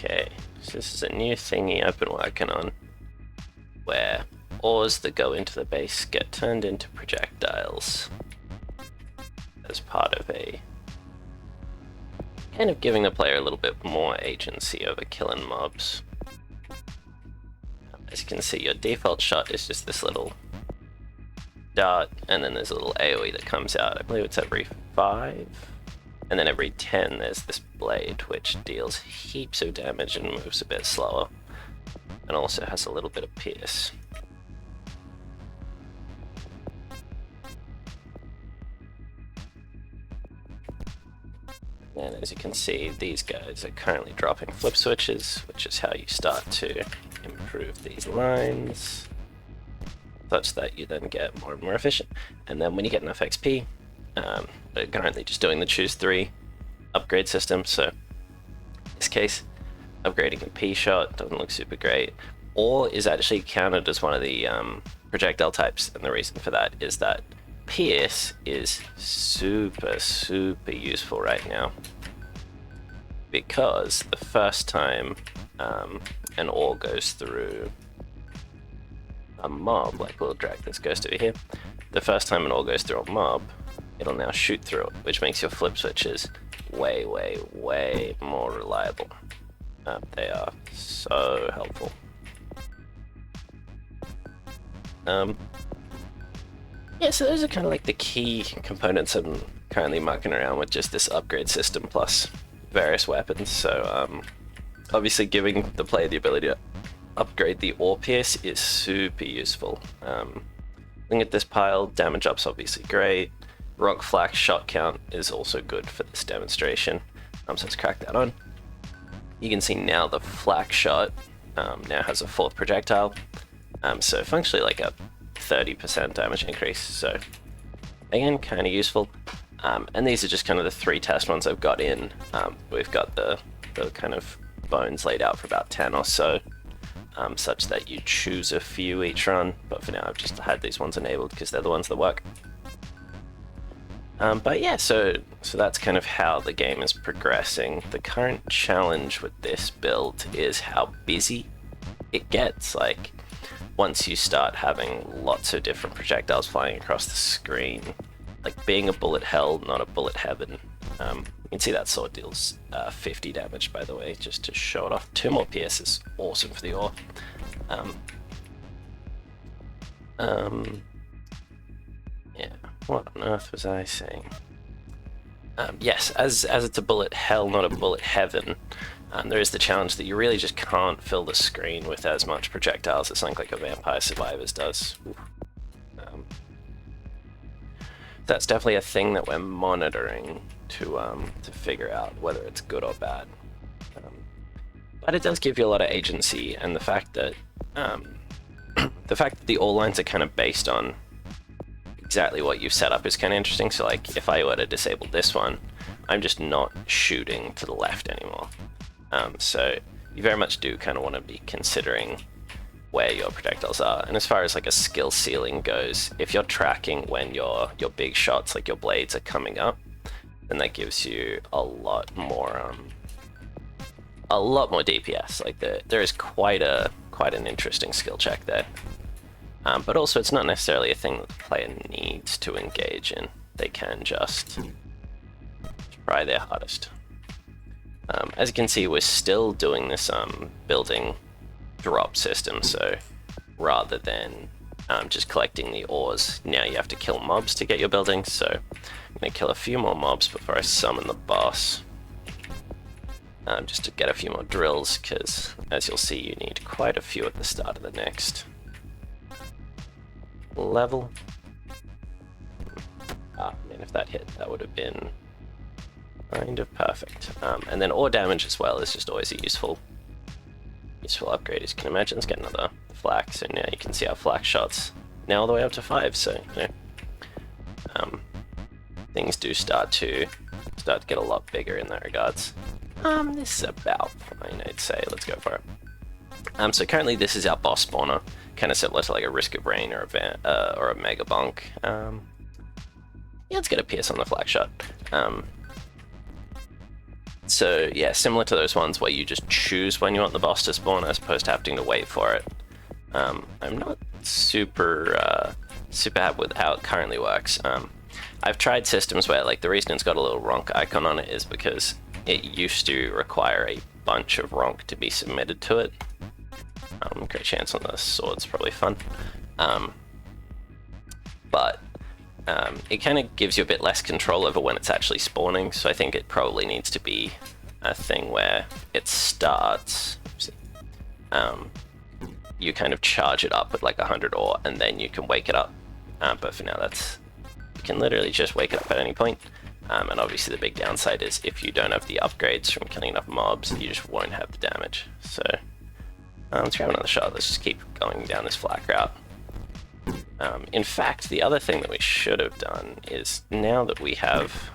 Okay, so this is a new thingy I've been working on, where ores that go into the base get turned into projectiles as part of a kind of giving the player a little bit more agency over killing mobs. As you can see, your default shot is just this little dart, and then there's a little AoE that comes out. I believe it's every 5, and then every 10 there's this blade which deals heaps of damage and moves a bit slower, and also has a little bit of pierce. And as you can see, these guys are currently dropping flip switches, which is how you start to improve these lines, such that you then get more and more efficient. And then when you get enough XP, we're currently just doing the choose 3 upgrade system, so in this case, upgrading a P shot doesn't look super great, or is actually counted as one of the projectile types, and the reason for that is that pierce is super useful right now, because the first time an ore goes through a mob, like we'll drag this ghost over here, the first time an ore goes through a mob, it'll now shoot through it, which makes your flip switches way more reliable. They are so helpful. Yeah, so those are kind of like the key components I'm currently mucking around with, just this upgrade system plus various weapons. So obviously giving the player the ability to upgrade the ore pierce is super useful. Looking at this pile, damage up's obviously great. Rock flak shot count is also good for this demonstration. So let's crack that on. You can see now the flak shot now has a 4th projectile. So functionally like a 30% damage increase, so again, kind of useful. And these are just kind of the 3 test ones I've got in. We've got the kind of bones laid out for about 10 or so, such that you choose a few each run, but for now I've just had these ones enabled because they're the ones that work. But yeah, so that's kind of how the game is progressing. The current challenge with this build is how busy it gets. Like, once you start having lots of different projectiles flying across the screen, like being a bullet hell, not a bullet heaven. You can see that sword deals 50 damage, by the way, just to show it off. 2 more PS is awesome for the ore. Yeah, what on earth was I saying? Yes, as it's a bullet hell, not a bullet heaven, there is the challenge that you really just can't fill the screen with as much projectiles as something like a Vampire Survivors does. That's definitely a thing that we're monitoring to figure out whether it's good or bad. But it does give you a lot of agency, and the fact that the ore lines are kind of based on exactly what you've set up is kind of interesting. So like, if I were to disable this one, I'm just not shooting to the left anymore. So you very much do kind of want to be considering where your projectiles are. And as far as like a skill ceiling goes, if you're tracking when your big shots, like your blades, are coming up, then that gives you a lot more DPS. Like there is quite an interesting skill check there. But also it's not necessarily a thing that the player needs to engage in. They can just try their hardest. As you can see, we're still doing this building drop system, so rather than just collecting the ores, now you have to kill mobs to get your buildings. So I'm going to kill a few more mobs before I summon the boss, just to get a few more drills, because as you'll see, you need quite a few at the start of the next level. Man, if that hit, that would have been kind of perfect. And then ore damage as well is just always a useful upgrade. As you can imagine, let's get another flak, so now you can see our flak shots now all the way up to 5, so you know, things do start to get a lot bigger in that regards. This is about fine, I'd say. Let's go for it. So currently this is our boss spawner, kind of similar to like a Risk of Rain or a Mega Bonk. Yeah, let's get a PS on the flak shot. So yeah, similar to those ones where you just choose when you want the boss to spawn as opposed to having to wait for it. I'm not super super happy with how it currently works. I've tried systems where, like, the reason it's got a little Ronk icon on it is because it used to require a bunch of Ronk to be submitted to it. Great chance on the sword's probably fun. But it kind of gives you a bit less control over when it's actually spawning, so I think it probably needs to be a thing where it starts, you kind of charge it up with like 100 ore and then you can wake it up. But for now, you can literally just wake it up at any point. And obviously the big downside is if you don't have the upgrades from killing enough mobs, you just won't have the damage. So let's grab another shot. Let's just keep going down this flak route. In fact, the other thing that we should have done is, now that we have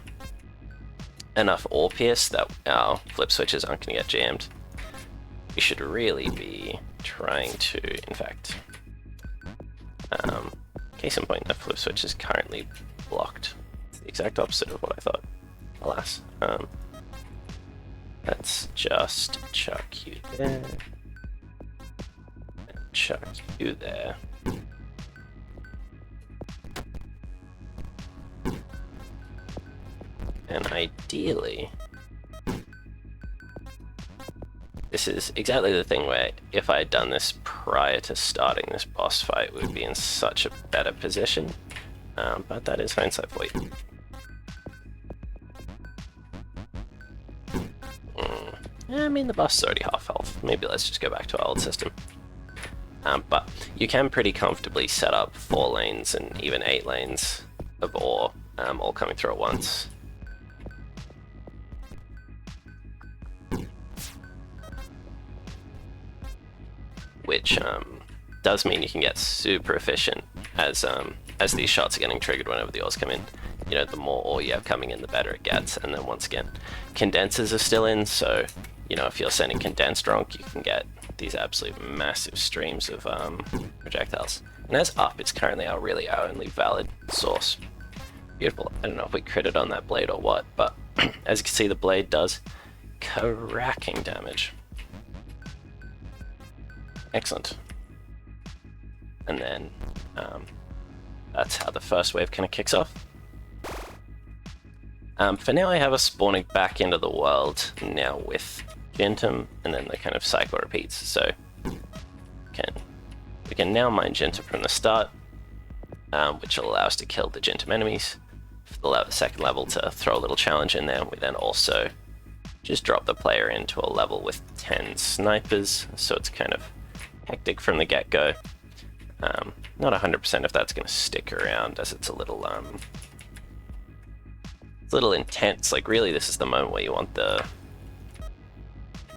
enough ore pierce that our flip switches aren't going to get jammed, we should really be trying to, in fact, case in point, the flip switch is currently blocked. It's the exact opposite of what I thought, alas. Let's just chuck you there, and chuck you there. And ideally, this is exactly the thing where if I had done this prior to starting this boss fight, we would be in such a better position. But that is hindsight for you. I mean, the boss is already half health. Maybe let's just go back to our old system. But you can pretty comfortably set up 4 lanes and even 8 lanes of ore, all coming through at once. Which does mean you can get super efficient as these shots are getting triggered whenever the ores come in. You know, the more ore you have coming in, the better it gets. And then once again, condensers are still in, so you know, if you're sending condensed Ronk, you can get these absolute massive streams of projectiles. And as up, it's currently our only valid source. Beautiful. I don't know if we critted on that blade or what, but as you can see, the blade does cracking damage. Excellent. And then that's how the first wave kind of kicks off. For now, I have us spawning back into the world now with Gentum, and then the kind of cycle repeats. So we can now mine Gentum from the start, which will allow us to kill the Gentum enemies. For the second level, to throw a little challenge in there, we then also just drop the player into a level with 10 snipers, so it's kind of hectic from the get-go. Not 100% if that's going to stick around, as it's a little intense. Like, really, this is the moment where you want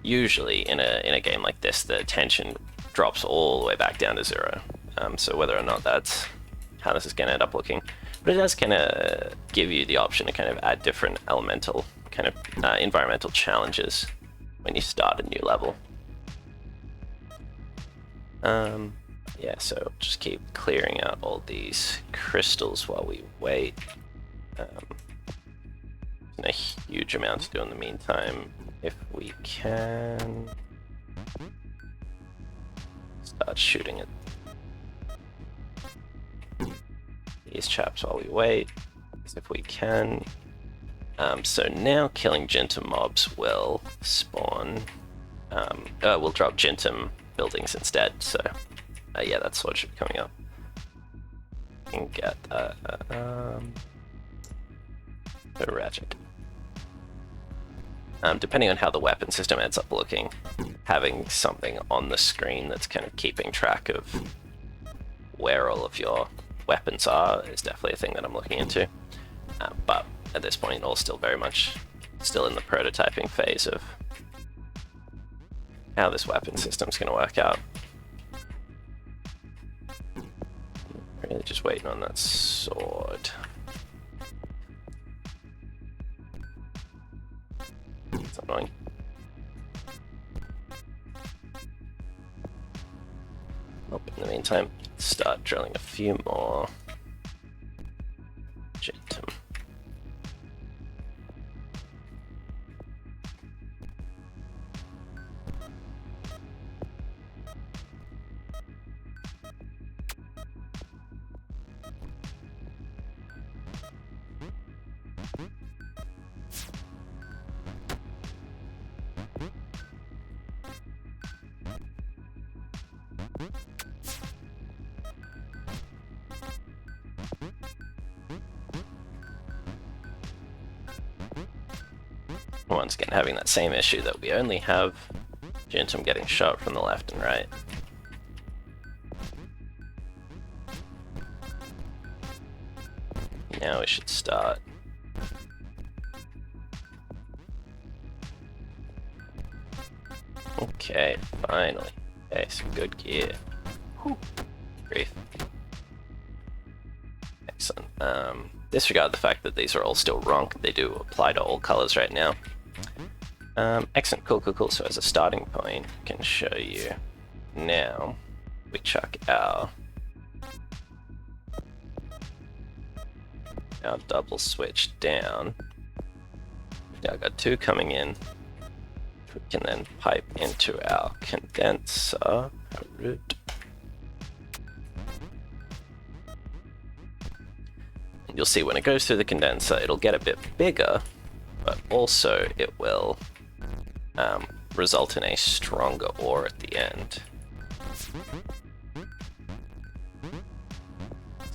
usually in a game like this, the tension drops all the way back down to 0. So whether or not that's how this is going to end up looking, but it does kind of give you the option to kind of add different elemental kind of environmental challenges when you start a new level. Yeah, so just keep clearing out all these crystals while we wait. A huge amount to do in the meantime. If we can start shooting at these chaps while we wait, if we can. So now killing Gentum mobs will spawn, we'll drop Gentum buildings instead, so yeah, that sword should be coming up. You can get that, tragic. Depending on how the weapon system ends up looking, having something on the screen that's kind of keeping track of where all of your weapons are is definitely a thing that I'm looking into. But at this point, all still very much still in the prototyping phase of how this weapon system's going to work out. Really just waiting on that sword. It's annoying. Nope, in the meantime, start drilling a few more Gentum. once again having that same issue that we only have Jintum getting shot from the left and right. Now we should start. Okay, finally. Okay, some good gear. Whew. Grief. Excellent. Disregard the fact that these are all still wrong. They do apply to all colors right now. Excellent, cool. So as a starting point, I can show you now. We chuck our double switch down. We've now got 2 coming in. We can then pipe into our condenser. How rude. You'll see when it goes through the condenser, it'll get a bit bigger, but also it will result in a stronger ore at the end. So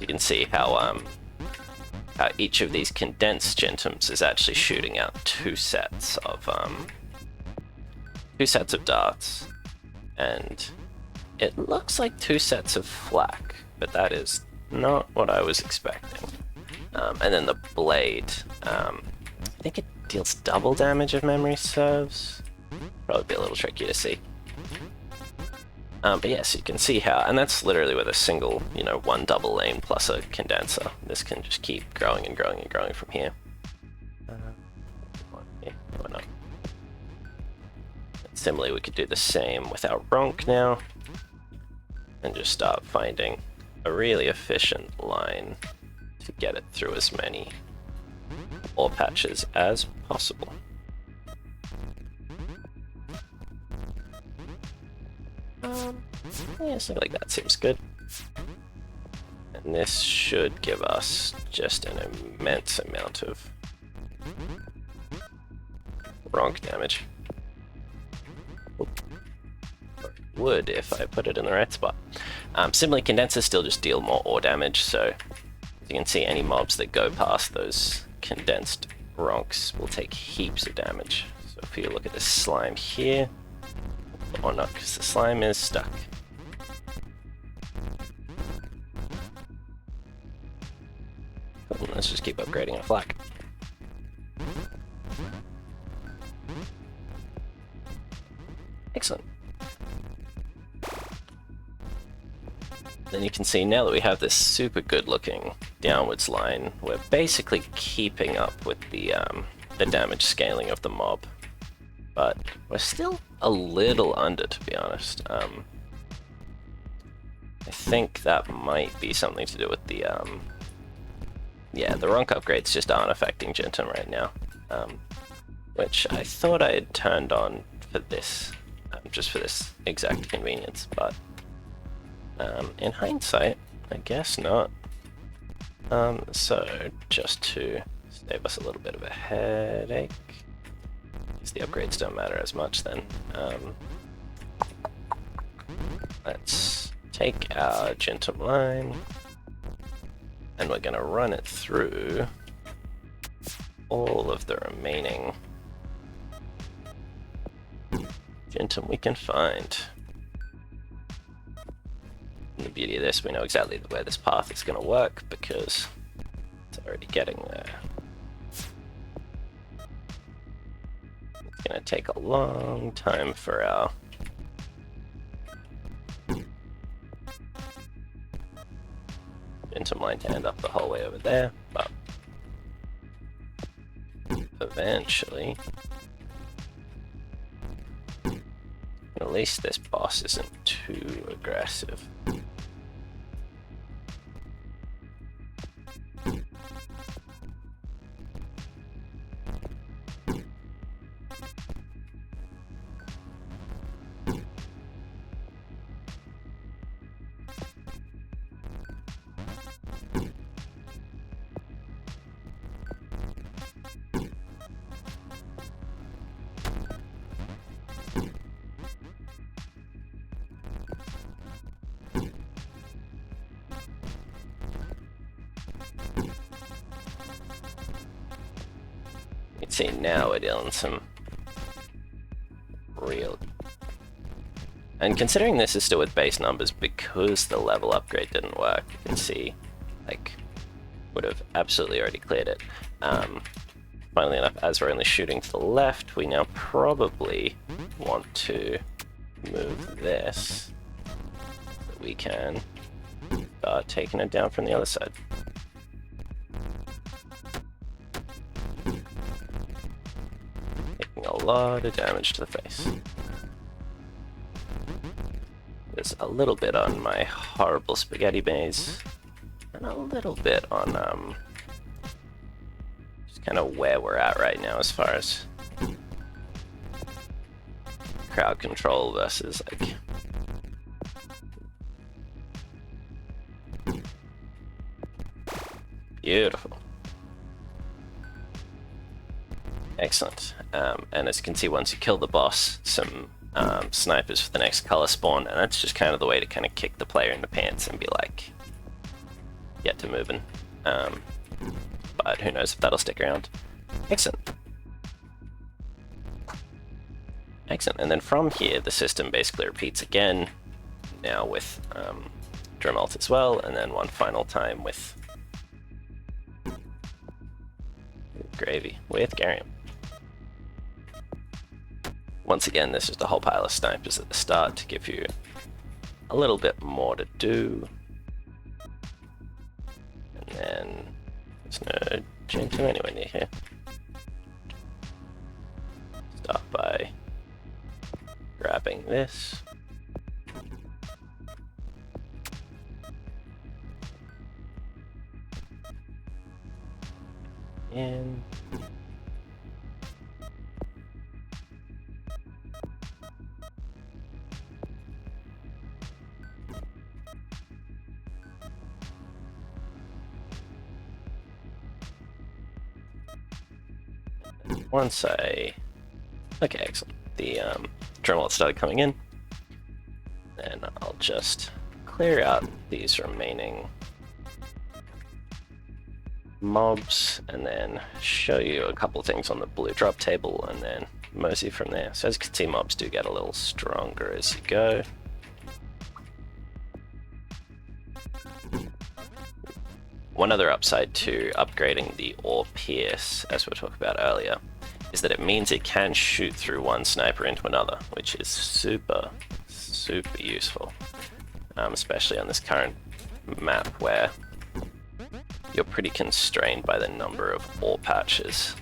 you can see how each of these condensed Jintums is actually shooting out 2 sets of darts, and it looks like 2 sets of flak, but that is not what I was expecting. And then the blade, I think it deals double damage if memory serves. Probably be a little tricky to see. But yes, you can see how, and that's literally with a single, 1 double lane plus a condenser. This can just keep growing and growing and growing from here. Yeah, why not? And similarly, we could do the same with our Ronk now, and just start finding a really efficient line to get it through as many ore patches as possible. Yeah, something like that seems good. And this should give us just an immense amount of Ronk damage. Would if I put it in the right spot. Similarly, condensers still just deal more ore damage, so as you can see, any mobs that go past those condensed Ronks will take heaps of damage. So if you look at this slime here, or not, because the slime is stuck. Cool, let's just keep upgrading our flak. Excellent. Then you can see now that we have this super good looking downwards line, we're basically keeping up with the damage scaling of the mob. But we're still a little under, to be honest. I think that might be something to do with the Ronk upgrades just aren't affecting Jintum right now. Which I thought I had turned on for this, just for this exact convenience, but in hindsight, I guess not. So just to save us a little bit of a headache, because the upgrades don't matter as much then, let's take our Jintum line, and we're going to run it through all of the remaining Jintum we can find. And the beauty of this, we know exactly where this path is going to work because it's already getting there. It's going to take a long time for our Jintum line to end up the whole way over there, but eventually, at least this boss isn't too aggressive. You can see now we're dealing some And considering this is still with base numbers because the level upgrade didn't work, you can see, like, would have absolutely already cleared it. Funnily enough, as we're only shooting to the left, we now probably want to move this so that we can start taking it down from the other side. Taking a lot of damage to the face. There's a little bit on my horrible spaghetti maze, and a little bit on just kind of where we're at right now as far as crowd control versus like beautiful. Excellent. And as you can see, once you kill the boss, some snipers for the next color spawn, and that's just kind of the way to kind of kick the player in the pants and be like, get to moving. But who knows if that'll stick around. Excellent. Excellent. And then from here, the system basically repeats again, now with Dremelt as well, and then one final time with Gravy, with Garium. Once again, there's just a whole pile of snipers at the start to give you a little bit more to do. And then there's no Gentoo anywhere near here. Start by grabbing this. And once okay, excellent. The Dremel started coming in, and I'll just clear out these remaining mobs and then show you a couple things on the blue drop table and then mosey from there. So as you can see, mobs do get a little stronger as you go. One other upside to upgrading the Ore Pierce, as we were talking about earlier, is that it means it can shoot through one sniper into another, which is super useful, especially on this current map where you're pretty constrained by the number of ore patches.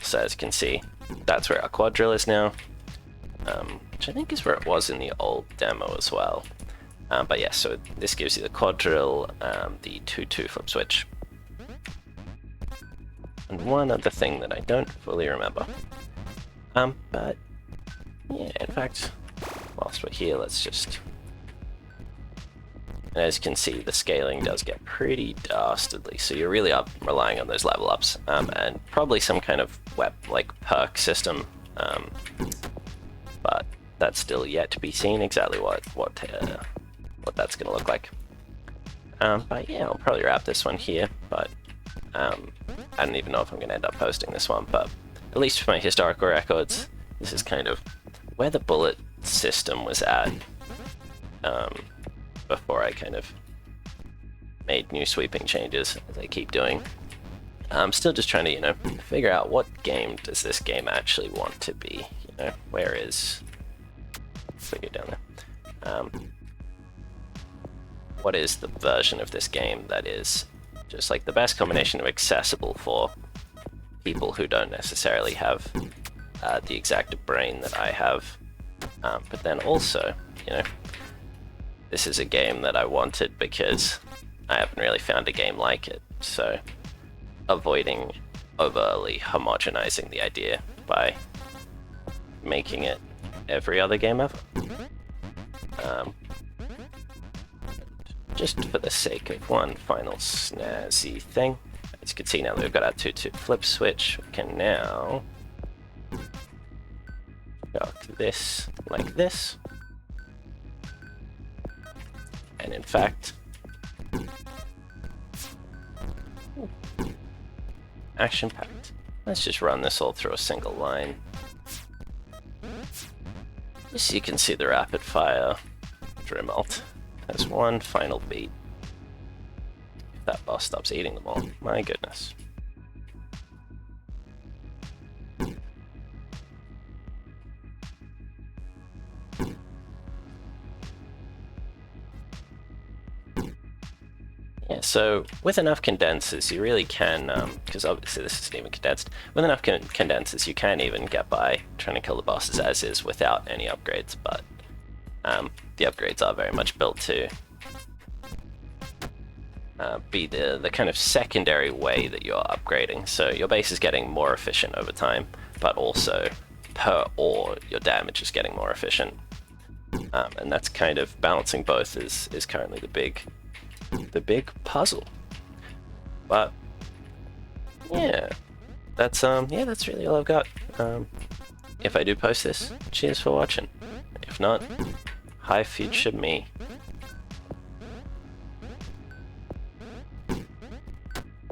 So as you can see, that's where our quad drill is now, which I think is where it was in the old demo as well. But yeah, so this gives you the quad drill, the 2-2 flip switch. And one other thing that I don't fully remember. But yeah, in fact, whilst we're here, let's just... And as you can see, the scaling does get pretty dastardly, so you're really relying on those level ups, and probably some kind of perk system, but that's still yet to be seen exactly what that's going to look like. But yeah, I'll probably wrap this one here, but I don't even know if I'm going to end up posting this one, but at least for my historical records, this is kind of where the bullet system was at before I kind of made new sweeping changes, as I keep doing. I'm still just trying to, figure out what game does this game actually want to be, where is... Figure down there. What is the version of this game that is just like the best combination of accessible for people who don't necessarily have the exact brain that I have, but then also, this is a game that I wanted because I haven't really found a game like it, so avoiding overly homogenizing the idea by making it every other game ever. Just for the sake of one final snazzy thing, as you can see now that we've got our 2-2 flip switch, we can now dock this like this. And in fact, action-packed. Let's just run this all through a single line. So you can see the rapid fire Dremelt has one final beat. If that boss stops eating them all, my goodness. Yeah, so with enough condensers, you really can, because obviously this isn't even condensed, with enough condensers you can even get by trying to kill the bosses as is without any upgrades, but the upgrades are very much built to be the kind of secondary way that you're upgrading. So your base is getting more efficient over time, but also per ore your damage is getting more efficient. And that's kind of balancing both is currently the big puzzle. But yeah, that's really all I've got. If I do post this, cheers for watching. If not, hi future me.